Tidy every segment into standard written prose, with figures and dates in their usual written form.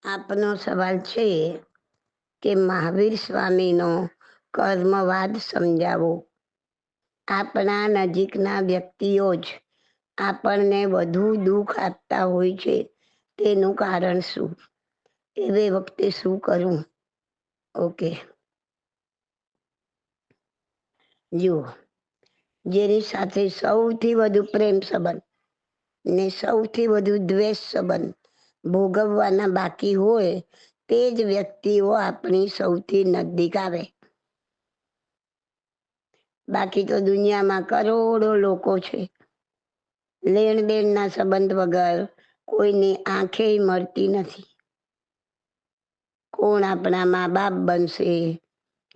આપનો સવાલ છે કે મહાવીર સ્વામીનો કર્મવાદ સમજાવો. આપણા નજીકના વ્યક્તિઓ જ આપણને વધુ દુઃખ આપતા હોય છે, તેનું કારણ શું? એવે વખતે શું કરવું? ઓકે, જુઓ, જેની સાથે સૌથી વધુ પ્રેમ સંબંધ ને સૌથી વધુ દ્વેષ સંબંધ ભોગવવાના બાકી હોય, તે જ વ્યક્તિઓ આપણી સૌથી નજદીક આવે. બાકી તો દુનિયામાં કરોડો લોકો છે. લેણ દેણના સંબંધ વગર કોઈની આંખે મળતી નથી. કોણ આપણા મા બાપ બનશે,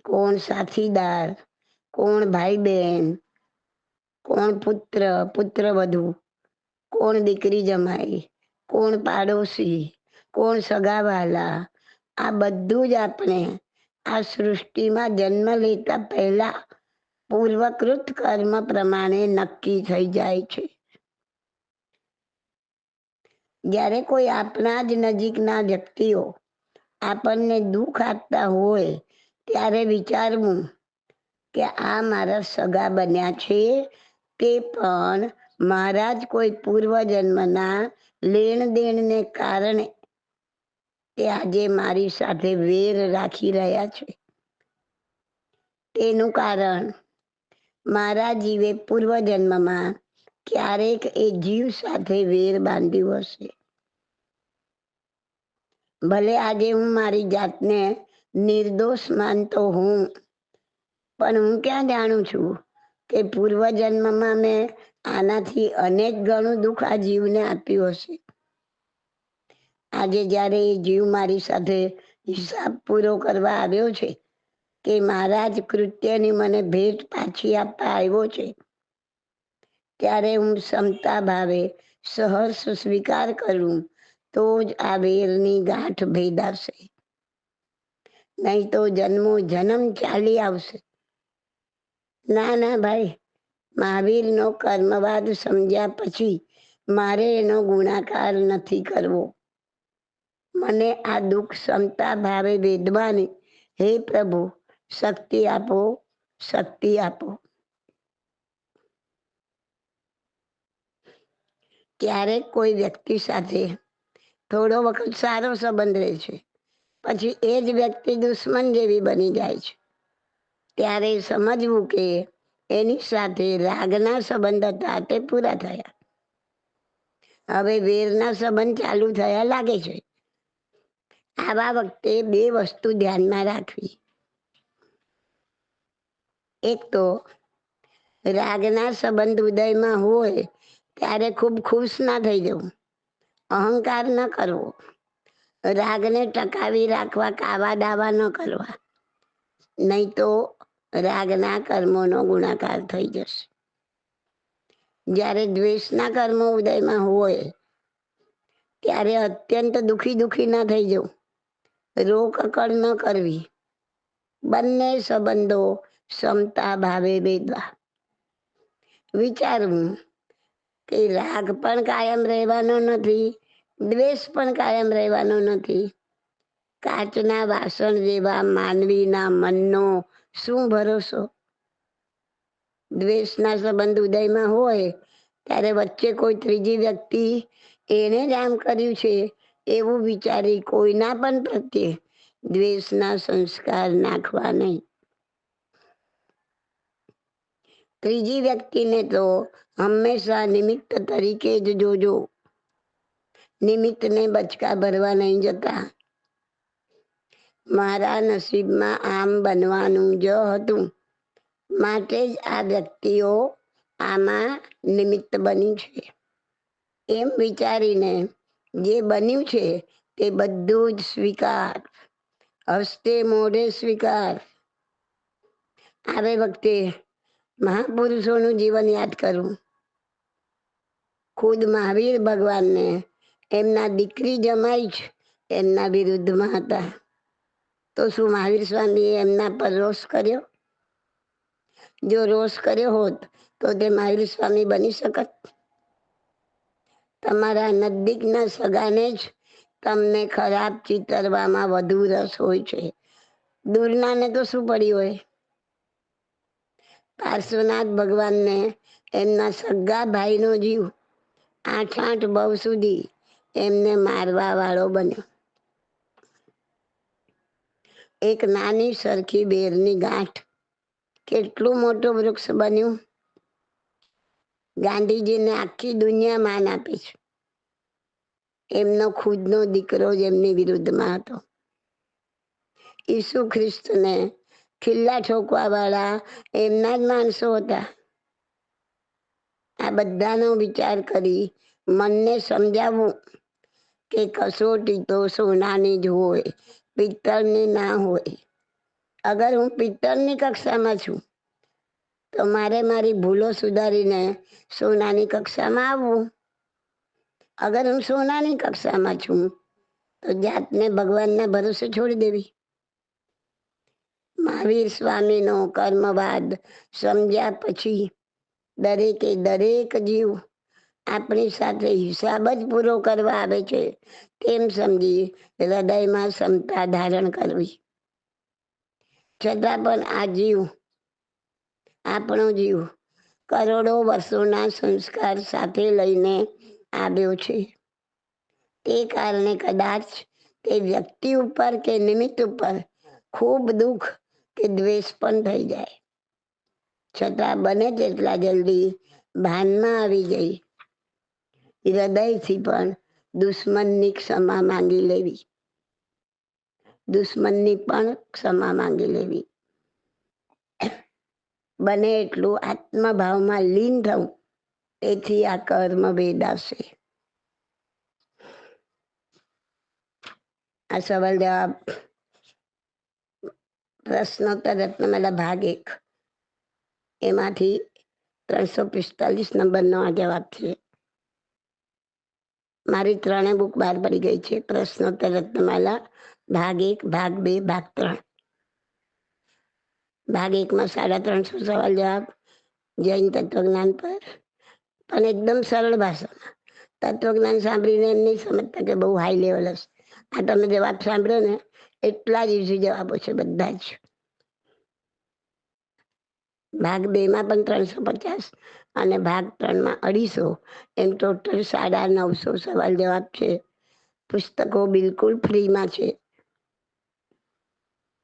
કોણ સાથીદાર, કોણ ભાઈ બહેન, કોણ પુત્ર પુત્રવધુ, કોણ દીકરી જમાઈ, કોણ પાડોશી, કોણ સગાવાલા, આ બધું જ આપણે આ સૃષ્ટિમાં જન્મ લેતા પહેલા પૂર્વકૃત કર્મ પ્રમાણે નક્કી થઈ જાય છે. જ્યારે કોઈ આપણા જ નજીકના વ્યક્તિઓ આપણને દુઃખ આપતા હોય, ત્યારે વિચારવું કે આ મારા સગા બન્યા છે, તે પણ મારા જ કોઈ પૂર્વજન્મના લેણ દેણને કારણે તે આજે મારી સાથે વેર રાખી રહ્યા છે. તેનું કારણ મારા જીવે પૂર્વજન્મમાં ક્યારેક એ જીવ સાથે વેર બાંધ્યું હશે. ભલે આજે હું મારી જાતને નિર્દોષ માનતો હું, પણ હું ક્યાં જાણું છું કે પૂર્વજન્મમાં મેં આનાથી અનેક ગણું દુઃખ આ જીવને આપ્યું હશે. આજે જ્યારે એ જીવ મારી સાથે હિસાબ પૂરો કરવા આવ્યો છે, કે મારા જ કૃત્યની મને ભેટ પાછી આપવા આવ્યો છે, ત્યારે હું ક્ષમતા ભાવે સહર્ષ સ્વીકાર કરું તો જ આ વેરની ગાંઠ ભેદાશે. નહીં તો જન્મો જન્મ ચાલી આવશે. ના ના ભાઈ, મહાવીરનો કર્મવાદ સમજ્યા પછી મારે એનો ગુણાકાર નથી કરવો. મને આ દુઃખ ક્ષમતા ભાવે વેદવાની હે પ્રભુ શક્તિ આપો, શક્તિ આપો. ક્યારેક કોઈ વ્યક્તિ સાથે થોડો વખત સારો સંબંધ રહે છે, પછી એ જ વ્યક્તિ દુશ્મન જેવી બની જાય છે. ત્યારે સમજવું કે એની સાથે રાગના સંબંધ હતા તે પૂરા થયા. હવે વેરના સંબંધ ચાલુ થયા લાગે છે. આવા વખતે બે વસ્તુ ધ્યાનમાં રાખવી. એક તો રાગના સંબંધ ઉદયમાં હોય ત્યારે ખૂબ ખુશ ના થઈ જવું, અહંકાર ન કરવો, રાગને ટકાવી રાખવા કાવા દાવા ન કરવા, નહીં તો રાગના કર્મોનો ગુણાકાર થઈ જશે. જ્યારે દ્વેષના કર્મો ઉદયમાં હોય ત્યારે અત્યંત દુઃખી ના થઈ જવું, રોકકળ ન કરવી, બંને સંબંધો ક્ષમતા ભાવે વેદવા. વિચારવું કે રાગ પણ કાયમ રહેવાનો નથી, દ્વેષ પણ કાયમ રહેવાનો નથી. કાચના વાસણ જેવા માનવીના મનનો શું ભરોસો? દ્વેષના સંબંધ ઉદયમાં હોય ત્યારે વચ્ચે કોઈ ત્રીજી વ્યક્તિ એને જ આમ કર્યું છે એવું વિચારી કોઈના પણ પ્રત્યે દ્વેષના સંસ્કાર નાખવા નહીં. ત્રીજી વ્યક્તિને તો હંમેશા નિમિત્ત તરીકે જ જોજો. નિમિત્તને બચકા ભરવા નહીં જતા. મારા નસીબમાં આમ બનવાનું જ હતું, માટે જ આ વ્યક્તિઓ આમાં નિમિત્ત બની છે, એમ વિચારીને જે બન્યું છે તે બધું જ સ્વીકાર, હસતે મોઢે સ્વીકાર. આવે વખતે મહાપુરુષોનું જીવન યાદ કરવું. ખુદ મહાવીર ભગવાનને એમના દીકરી જમાઈ જ એમના વિરુદ્ધમાં હતા, તો શું મહાવીર સ્વામીએ એમના પર રોષ કર્યો? જો રોષ કર્યો હોત તો તે મહાવીર સ્વામી બની શકત? તમારા નજદીકના સગાને જ તમને ખરાબ ચિતરવામાં વધુ રસ હોય છે. દૂરનાને તો શું પડ્યું હોય. પાર્શ્વનાથ ભગવાનને એમના સગા ભાઈનો જીવ 8 બહુ સુધી એમને મારવા વાળો બન્યો. એક નાની સરખી બેરની ગાંઠ કેટલું મોટું વૃક્ષ બન્યું. ગાંધીજીને આખી દુનિયા માન આપે છે. એમનો ખુદનો દીકરો જ એમની વિરુદ્ધમાં હતો. ઈસુ ખ્રિસ્તને ખિલ્લા ઠોકવા વાળા એમના જ માણસો હતા. આ બધાનો વિચાર કરી મનને સમજાવવું કે કસોટી તો સોનાની જ હોય, પિત્તળની ના હોય. અગર હું પિત્તળની કક્ષામાં છું તો મારે મારી ભૂલો સુધારીને સોનાની કક્ષામાં આવવું. અગર હું સોનાની કક્ષામાં છું તો જાતને ભગવાનના ભરોસે છોડી દેવી. મહાવીર સ્વામીનો કર્મવાદ સમજ્યા પછી દરેકે દરેક જીવ આપણી સાથે હિસાબ જ પૂરો કરવા આવે છે તેમ સમજી હૃદયમાં ક્ષમતા ધારણ કરવી. છતાં પણ આ જીવ, આપણો જીવ, કરોડો વર્ષોના સંસ્કાર સાથે લઈને આવ્યો છે. તે કારણે કદાચ તે વ્યક્તિ ઉપર કે નિમિત્ત ઉપર ખૂબ દુઃખ કે દ્વેષ પણ થઈ જાય. છતાં બને તેટલા જલ્દી ભાનમાં આવી જઈ હૃદયથી પણ દુશ્મનની ક્ષમા માંગી લેવી. દુશ્મનની પણ ક્ષમા માંગી લેવી. બને એટલું આત્મભાવમાં લીન થવું. તેથી આ કર્મ વેદાશે. આ સવાલ જવાબ પ્રશ્નોત્તર રત્નમાલા ભાગ 1 એમાંથી 345 નંબરનો આ જવાબ છે. મારી 3 બુક બહાર પડી ગઈ છે. પ્રશ્નોત્તર રત્નમાલા ભાગ 1, ભાગ 2, ભાગ 3. ભાગ 1માં 350 સવાલ જવાબ જૈન તત્વજ્ઞાન પર, પણ એકદમ સરળ ભાષામાં. તત્વજ્ઞાન સાંભળીને એમ નહીં સમજતા કે બહુ હાઈ લેવલ હશે. આ તમે જવાબ સાંભળ્યો ને એટલા જ ઇઝી જવાબો છે બધા જ. ભાગ 2માં પણ 350 અને ભાગ 3માં 250, એમ ટોટલ 950 સવાલ જવાબ છે. પુસ્તકો બિલકુલ ફ્રીમાં છે.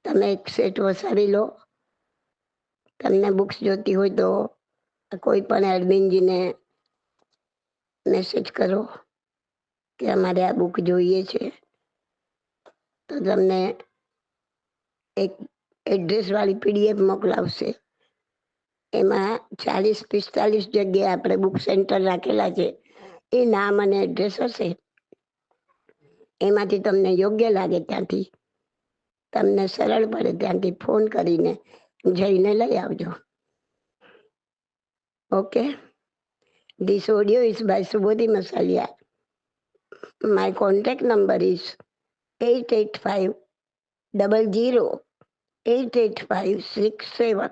તમે એક સેટ વસાવી લો. તમને બુક્સ જોતી હોય તો કોઈ પણ એડમિનજીને મેસેજ કરો કે અમારે આ બુક જોઈએ છે, તો તમને એક એડ્રેસવાળી પીડીએફ મોકલાવશે. એમાં 40-45 જગ્યાએ આપણે બુક સેન્ટર રાખેલા છે. એ નામ અને એડ્રેસ હશે. એમાંથી તમને યોગ્ય લાગે ત્યાંથી, તમને સરળ પડે ત્યાંથી ફોન કરીને જઈને લઈ આવજો. Okay. This audio is by Subodhi Masalia. My contact number is 88500 88567.